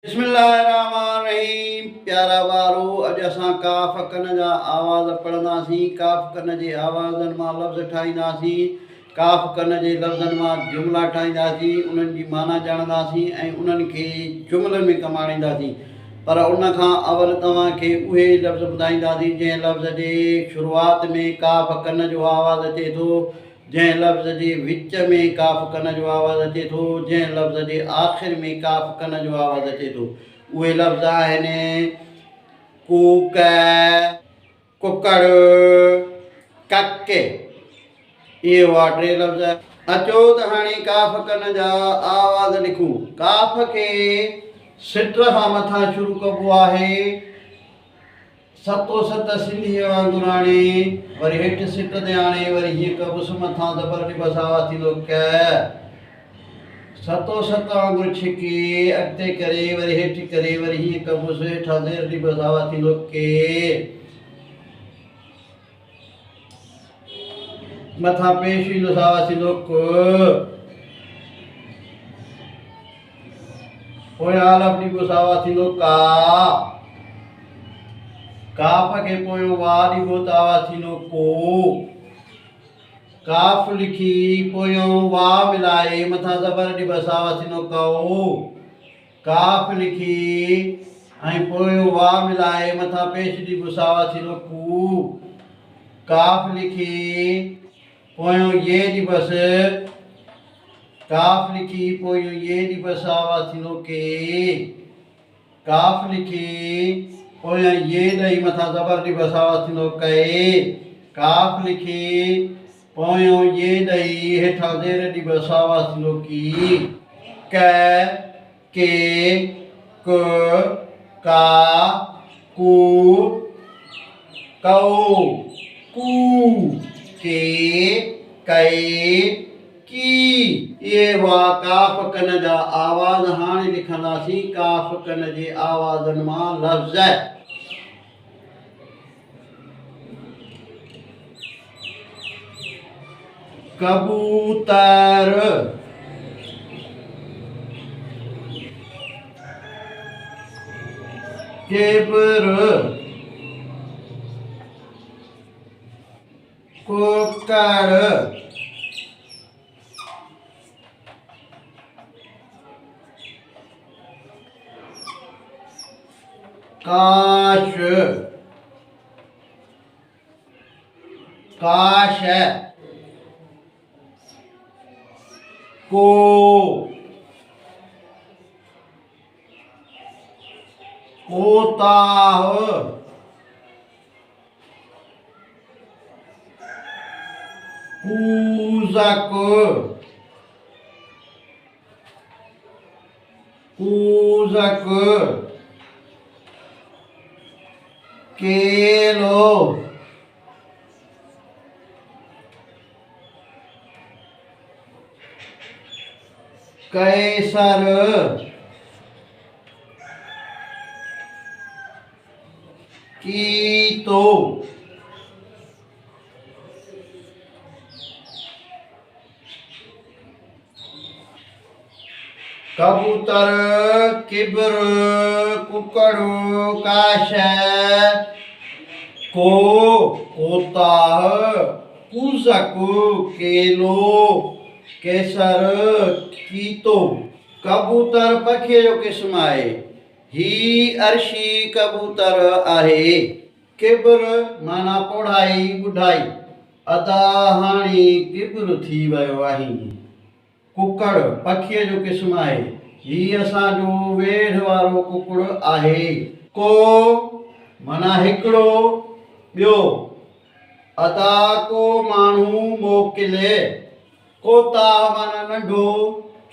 बिस्मिल्लाहिर्रहमानिर्रहीम। प्यारा बारो अज असां काफ़ कन जा आवाज़ पढ़ंदासीं। काफ़ कन जे आवाज़नि मां लफ़्ज़ ठाहींदासीं। काफ़ कन जे लफ़्ज़नि मां जुमिला ठाहींदासीं, उन्हनि जी माना ॼाणंदासीं ऐं उन्हनि खे जुमिलनि में कमाणींदासीं। पर उन खां अवल तव्हांखे उहे लफ़्ज़ ॿुधाईंदासीं जंहिं लफ़्ज़ जे शुरूआति में काफ़ कन जो आवाज़ु अचे थो, जंहिं लफ़्ज़ जे विच में काफ़ कन जो आवाज़ु अचे थो, जंहिं लफ़्ज़ जे आख़िर में काफ़ कन जो आवाज़ु अचे थो। उहे लफ़्ज़ आहिनि कूक, कुकड़, कक। इहे हुआ टे लफ़्ज़। अचो त हाणे काफ़ कन जा आवाज़ लिखूं। काफ़ खे सिट खां मथां शुरू कबो आहे। सतो सत सिंधीअ वांगुरु आणे वरी हेठि सिट ते आणे वरी हीअं कबुस मथां ज़बर ॾिबस आवाज़ थींदो क। सतो सत वांगुरु छिके अॻिते करे वरी हेठि करे वरी हीअं कबुस हेठां ज़ेर ॾिबस आवाज़ थींदो के। मथां पेश ईंदुसि आवाज़ थींदो क। पोइ आलफ ॾिबोसि आवाज़ थींदो का। काफ़ खे पोयों वाह ॾिबो त आवाज़ थींदो को। काफ़ लिखी पोयों वाह मिलाए मथां ज़बर ॾिबसि आवाज़ थींदो कओ। काफ़ लिखी ऐं पोयों वाह मिलाए मथां पेश ॾिबोसि आवाज़ थींदो कू। काफ़ लिखी पोयों ये ॾिबसि, काफ़ लिखी पोयों ये ॾिबसि आवाज़ थींदो के। काफ़ लिखी पोयां ये ॾेई मथां ज़बर ॾिबसि आवाज़ थींदो कए। काफ़ लिखी पोयों ये ॾेई हेठां ज़ेर ॾिबसि आवाज़ थींदो की। क, के, क, का, कू, कऊ, कू, के, कए, की। इहे हुआ काफ़ कन जा आवाज़। हाणे लिखंदासीं काफ़ कन जे आवाज़नि मां लफ़्ज़। कबूतर, केबर, कुकड़, काश, काश, को, कोताह, कूज़क, कूज़क, केलो, कैसर, कीतो, कबूतर, किबर, कुकड़, काश, को, कोताह, कूज़क, केलो, केसर, कीतो। कबूतर पखीअ जो क़िस्म आहे। ही अर्शी कबूतर आहे। किबर माना पोढ़ाई बुढ़ाई, अदा हाणे किबर थी वियो आहीं। कुकड़ पखीअ जो क़िस्म आहे। ही असांजो वेढ़ वारो कुकड़ आहे। को माना हिकिड़ो ॿियो, अदा को माण्हू मोकिले। कोताह माना नंढो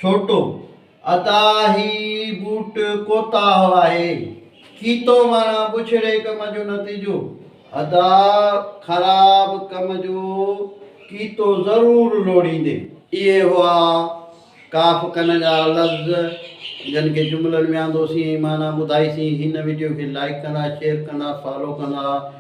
छोटो, अदा ही बूट कोताह आहे। कीतो माना बुछड़े कम जो नतीजो, अदा ख़राब कम जो कीतो ज़रूरु लोड़ींदे। इहे हुआ काफ़ कन जा लफ़्ज़ जिन खे जुमिलनि में आंदोसीं ऐं माना ॿुधाईसीं। हिन वीडियो खे लाइक कंदा, शेयर कंदा, फॉलो कंदा।